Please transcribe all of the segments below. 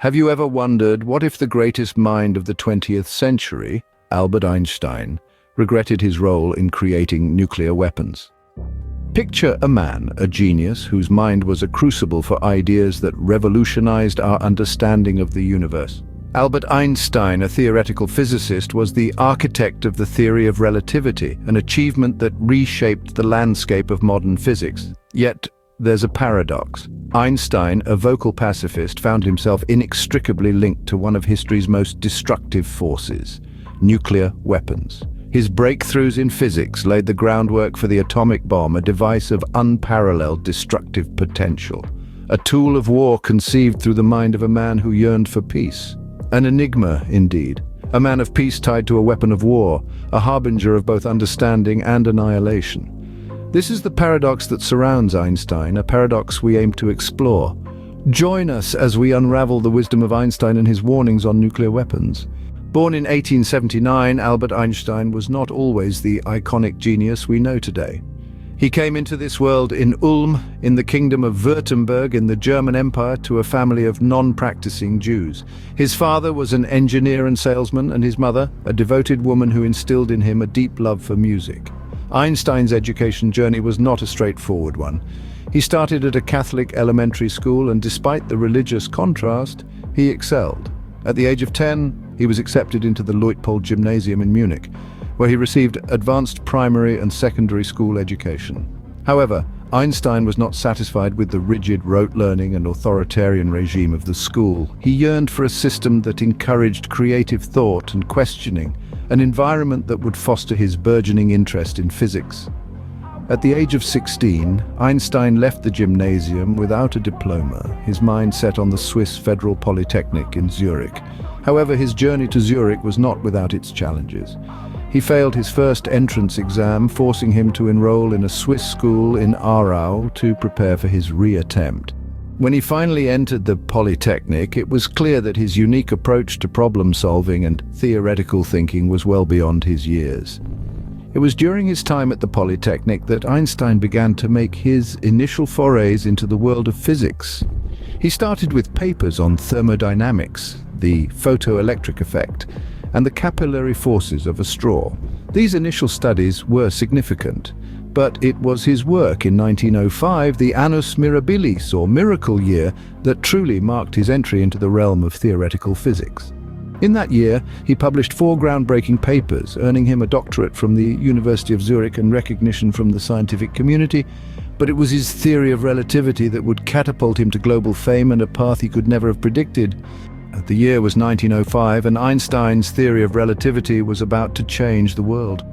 Have you ever wondered what if the greatest mind of the 20th century, Albert Einstein, regretted his role in creating nuclear weapons? Picture a man, a genius, whose mind was a crucible for ideas that revolutionized our understanding of the universe. Albert Einstein, a theoretical physicist, was the architect of the theory of relativity, an achievement that reshaped the landscape of modern physics. Yet, there's a paradox. Einstein, a vocal pacifist, found himself inextricably linked to one of history's most destructive forces: nuclear weapons. His breakthroughs in physics laid the groundwork for the atomic bomb, a device of unparalleled destructive potential. A tool of war conceived through the mind of a man who yearned for peace. An enigma, indeed. A man of peace tied to a weapon of war, a harbinger of both understanding and annihilation. This is the paradox that surrounds Einstein, a paradox we aim to explore. Join us as we unravel the wisdom of Einstein and his warnings on nuclear weapons. Born in 1879, Albert Einstein was not always the iconic genius we know today. He came into this world in Ulm, in the kingdom of Württemberg in the German Empire, to a family of non-practicing Jews. His father was an engineer and salesman, and his mother, a devoted woman who instilled in him a deep love for music. Einstein's education journey was not a straightforward one. He started at a Catholic elementary school, and despite the religious contrast, he excelled. At the age of 10, he was accepted into the Luitpold Gymnasium in Munich, where he received advanced primary and secondary school education. However, Einstein was not satisfied with the rigid rote learning and authoritarian regime of the school. He yearned for a system that encouraged creative thought and questioning, an environment that would foster his burgeoning interest in physics. At the age of 16, Einstein left the gymnasium without a diploma, his mind set on the Swiss Federal Polytechnic in Zurich. However, his journey to Zurich was not without its challenges. He failed his first entrance exam, forcing him to enroll in a Swiss school in Aarau to prepare for his reattempt. When he finally entered the Polytechnic, it was clear that his unique approach to problem-solving and theoretical thinking was well beyond his years. It was during his time at the Polytechnic that Einstein began to make his initial forays into the world of physics. He started with papers on thermodynamics, the photoelectric effect, and the capillary forces of a straw. These initial studies were significant, but it was his work in 1905, the Annus Mirabilis, or miracle year, that truly marked his entry into the realm of theoretical physics. In that year, he published 4 groundbreaking papers, earning him a doctorate from the University of Zurich and recognition from the scientific community, but it was his theory of relativity that would catapult him to global fame and a path he could never have predicted. The year was 1905, and Einstein's theory of relativity was about to change the world.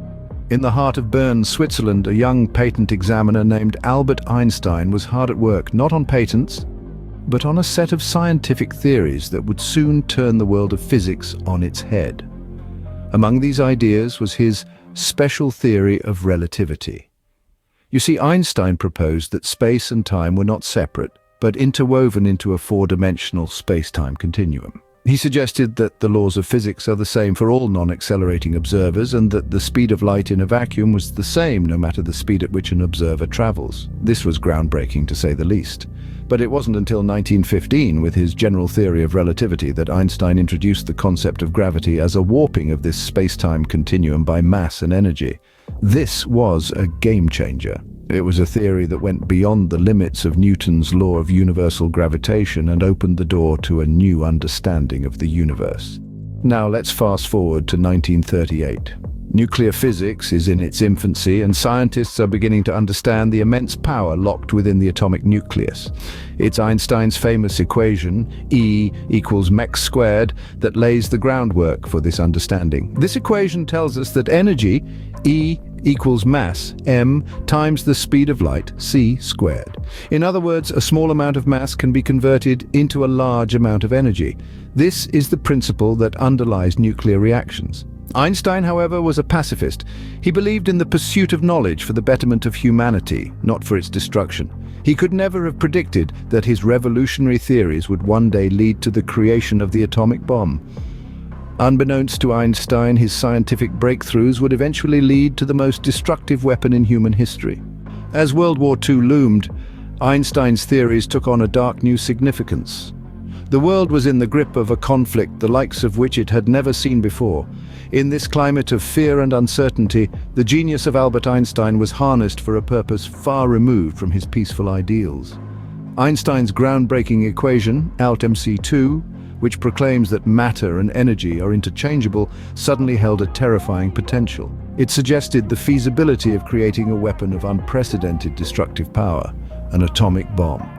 In the heart of Bern, Switzerland, a young patent examiner named Albert Einstein was hard at work, not on patents, but on a set of scientific theories that would soon turn the world of physics on its head. Among these ideas was his special theory of relativity. You see, Einstein proposed that space and time were not separate, but interwoven into a 4-dimensional space-time continuum. He suggested that the laws of physics are the same for all non-accelerating observers, and that the speed of light in a vacuum was the same no matter the speed at which an observer travels. This was groundbreaking, to say the least. But it wasn't until 1915, with his general theory of relativity, that Einstein introduced the concept of gravity as a warping of this space-time continuum by mass and energy. This was a game-changer. It was a theory that went beyond the limits of Newton's law of universal gravitation and opened the door to a new understanding of the universe. Now let's fast forward to 1938. Nuclear physics is in its infancy, and scientists are beginning to understand the immense power locked within the atomic nucleus. It's Einstein's famous equation, E equals mc squared, that lays the groundwork for this understanding. This equation tells us that energy, E equals mass, m, times the speed of light, c squared. In other words, a small amount of mass can be converted into a large amount of energy. This is the principle that underlies nuclear reactions. Einstein, however, was a pacifist. He believed in the pursuit of knowledge for the betterment of humanity, not for its destruction. He could never have predicted that his revolutionary theories would one day lead to the creation of the atomic bomb. Unbeknownst to Einstein, his scientific breakthroughs would eventually lead to the most destructive weapon in human history. As World War II loomed, Einstein's theories took on a dark new significance. The world was in the grip of a conflict the likes of which it had never seen before. In this climate of fear and uncertainty, the genius of Albert Einstein was harnessed for a purpose far removed from his peaceful ideals. Einstein's groundbreaking equation, Alt MC2, which proclaims that matter and energy are interchangeable, suddenly held a terrifying potential. It suggested the feasibility of creating a weapon of unprecedented destructive power, an atomic bomb.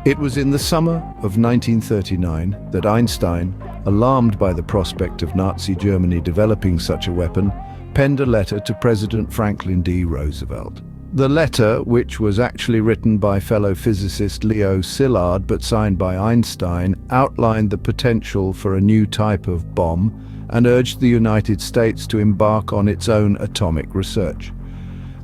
It was in the summer of 1939 that Einstein, alarmed by the prospect of Nazi Germany developing such a weapon, penned a letter to President Franklin D. Roosevelt. The letter, which was actually written by fellow physicist Leo Szilard but signed by Einstein, outlined the potential for a new type of bomb and urged the United States to embark on its own atomic research.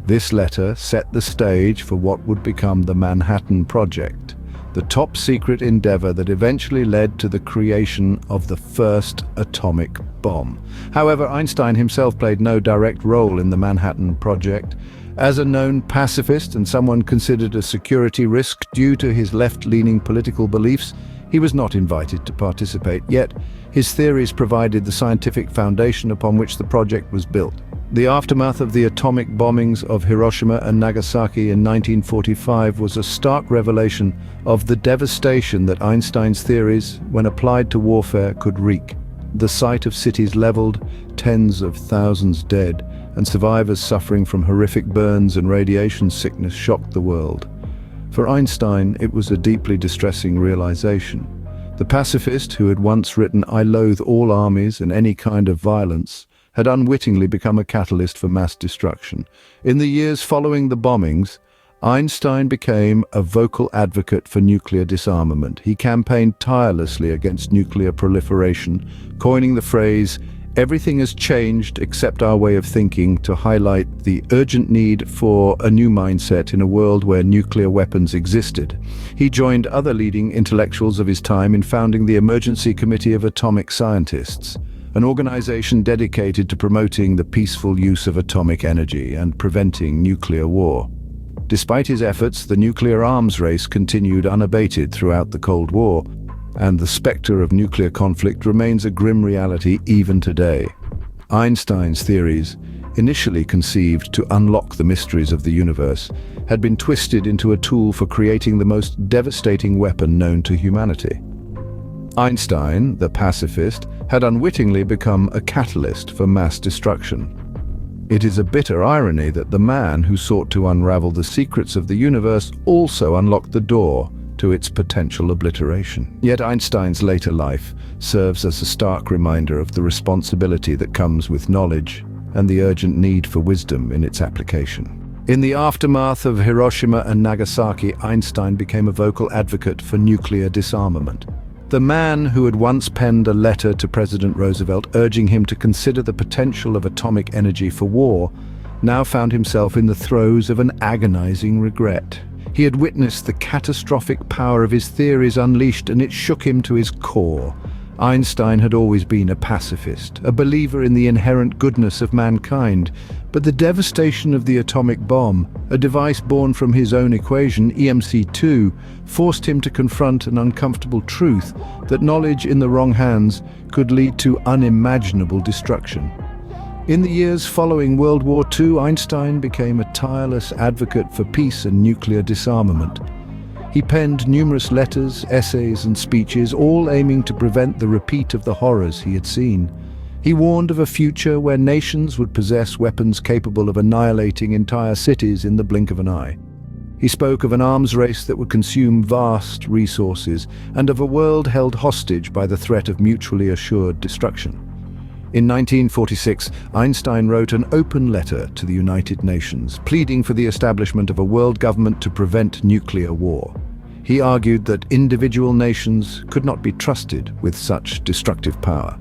This letter set the stage for what would become the Manhattan Project, the top-secret endeavor that eventually led to the creation of the first atomic bomb. However, Einstein himself played no direct role in the Manhattan Project. As a known pacifist and someone considered a security risk due to his left-leaning political beliefs, he was not invited to participate, yet his theories provided the scientific foundation upon which the project was built. The aftermath of the atomic bombings of Hiroshima and Nagasaki in 1945 was a stark revelation of the devastation that Einstein's theories, when applied to warfare, could wreak. The sight of cities leveled, tens of thousands dead, and survivors suffering from horrific burns and radiation sickness shocked the world. For Einstein, it was a deeply distressing realization. The pacifist who had once written, "I loathe all armies and any kind of violence," had unwittingly become a catalyst for mass destruction. In the years following the bombings, Einstein became a vocal advocate for nuclear disarmament. He campaigned tirelessly against nuclear proliferation, coining the phrase, "Everything has changed except our way of thinking," to highlight the urgent need for a new mindset in a world where nuclear weapons existed. He joined other leading intellectuals of his time in founding the Emergency Committee of Atomic Scientists, an organization dedicated to promoting the peaceful use of atomic energy and preventing nuclear war. Despite his efforts, the nuclear arms race continued unabated throughout the Cold War, and the specter of nuclear conflict remains a grim reality even today. Einstein's theories, initially conceived to unlock the mysteries of the universe, had been twisted into a tool for creating the most devastating weapon known to humanity. Einstein, the pacifist, had unwittingly become a catalyst for mass destruction. It is a bitter irony that the man who sought to unravel the secrets of the universe also unlocked the door to its potential obliteration. Yet Einstein's later life serves as a stark reminder of the responsibility that comes with knowledge and the urgent need for wisdom in its application. In the aftermath of Hiroshima and Nagasaki, Einstein became a vocal advocate for nuclear disarmament. The man who had once penned a letter to President Roosevelt urging him to consider the potential of atomic energy for war now found himself in the throes of an agonizing regret. He had witnessed the catastrophic power of his theories unleashed, and it shook him to his core. Einstein had always been a pacifist, a believer in the inherent goodness of mankind, but the devastation of the atomic bomb, a device born from his own equation, EMC2, forced him to confront an uncomfortable truth that knowledge in the wrong hands could lead to unimaginable destruction. In the years following World War II, Einstein became a tireless advocate for peace and nuclear disarmament. He penned numerous letters, essays, and speeches, all aiming to prevent the repeat of the horrors he had seen. He warned of a future where nations would possess weapons capable of annihilating entire cities in the blink of an eye. He spoke of an arms race that would consume vast resources, and of a world held hostage by the threat of mutually assured destruction. In 1946, Einstein wrote an open letter to the United Nations, pleading for the establishment of a world government to prevent nuclear war. He argued that individual nations could not be trusted with such destructive power.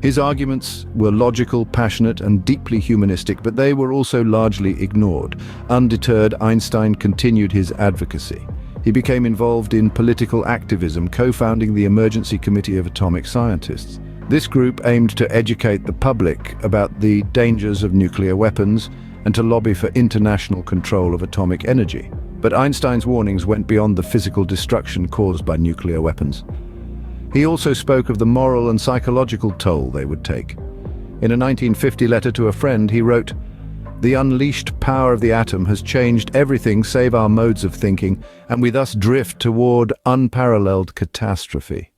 His arguments were logical, passionate, and deeply humanistic, but they were also largely ignored. Undeterred, Einstein continued his advocacy. He became involved in political activism, co-founding the Emergency Committee of Atomic Scientists. This group aimed to educate the public about the dangers of nuclear weapons and to lobby for international control of atomic energy. But Einstein's warnings went beyond the physical destruction caused by nuclear weapons. He also spoke of the moral and psychological toll they would take. In a 1950 letter to a friend, he wrote, "The unleashed power of the atom has changed everything save our modes of thinking, and we thus drift toward unparalleled catastrophe."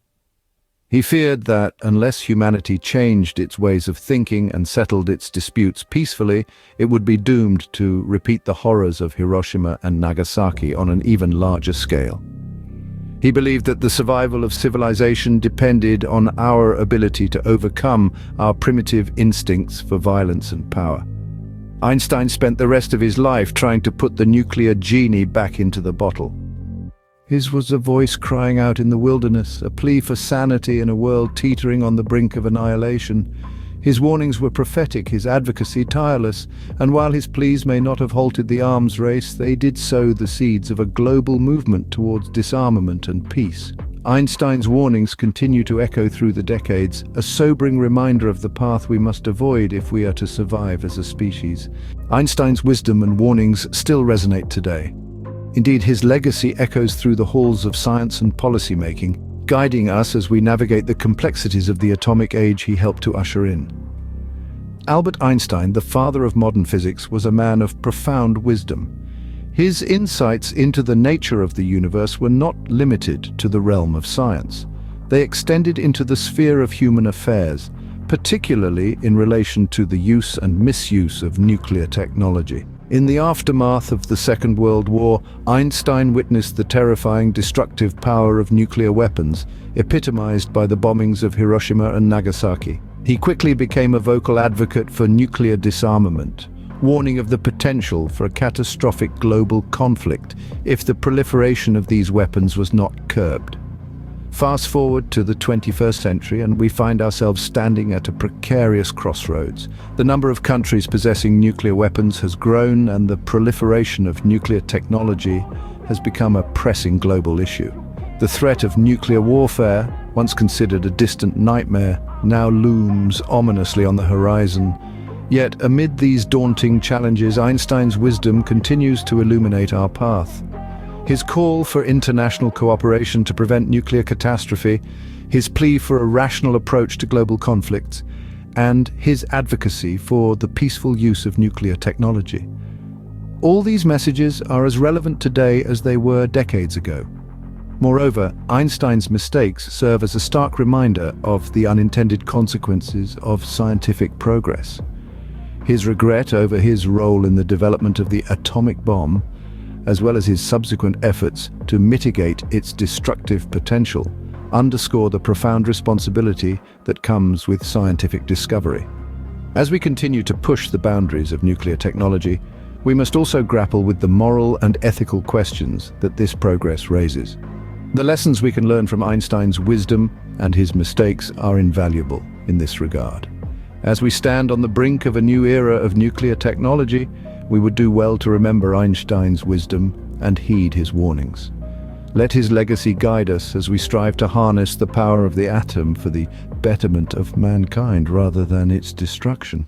He feared that, unless humanity changed its ways of thinking and settled its disputes peacefully, it would be doomed to repeat the horrors of Hiroshima and Nagasaki on an even larger scale. He believed that the survival of civilization depended on our ability to overcome our primitive instincts for violence and power. Einstein spent the rest of his life trying to put the nuclear genie back into the bottle. His was a voice crying out in the wilderness, a plea for sanity in a world teetering on the brink of annihilation. His warnings were prophetic, his advocacy tireless, and while his pleas may not have halted the arms race, they did sow the seeds of a global movement towards disarmament and peace. Einstein's warnings continue to echo through the decades, a sobering reminder of the path we must avoid if we are to survive as a species. Einstein's wisdom and warnings still resonate today. Indeed, his legacy echoes through the halls of science and policymaking, guiding us as we navigate the complexities of the atomic age he helped to usher in. Albert Einstein, the father of modern physics, was a man of profound wisdom. His insights into the nature of the universe were not limited to the realm of science. They extended into the sphere of human affairs, particularly in relation to the use and misuse of nuclear technology. In the aftermath of the Second World War, Einstein witnessed the terrifying destructive power of nuclear weapons, epitomized by the bombings of Hiroshima and Nagasaki. He quickly became a vocal advocate for nuclear disarmament, warning of the potential for a catastrophic global conflict if the proliferation of these weapons was not curbed. Fast forward to the 21st century and we find ourselves standing at a precarious crossroads. The number of countries possessing nuclear weapons has grown and the proliferation of nuclear technology has become a pressing global issue. The threat of nuclear warfare, once considered a distant nightmare, now looms ominously on the horizon. Yet amid these daunting challenges, Einstein's wisdom continues to illuminate our path. His call for international cooperation to prevent nuclear catastrophe, his plea for a rational approach to global conflicts, and his advocacy for the peaceful use of nuclear technology. All these messages are as relevant today as they were decades ago. Moreover, Einstein's mistakes serve as a stark reminder of the unintended consequences of scientific progress. His regret over his role in the development of the atomic bomb, as well as his subsequent efforts to mitigate its destructive potential, underscore the profound responsibility that comes with scientific discovery. As we continue to push the boundaries of nuclear technology, we must also grapple with the moral and ethical questions that this progress raises. The lessons we can learn from Einstein's wisdom and his mistakes are invaluable in this regard. As we stand on the brink of a new era of nuclear technology, we would do well to remember Einstein's wisdom and heed his warnings. Let his legacy guide us as we strive to harness the power of the atom for the betterment of mankind rather than its destruction.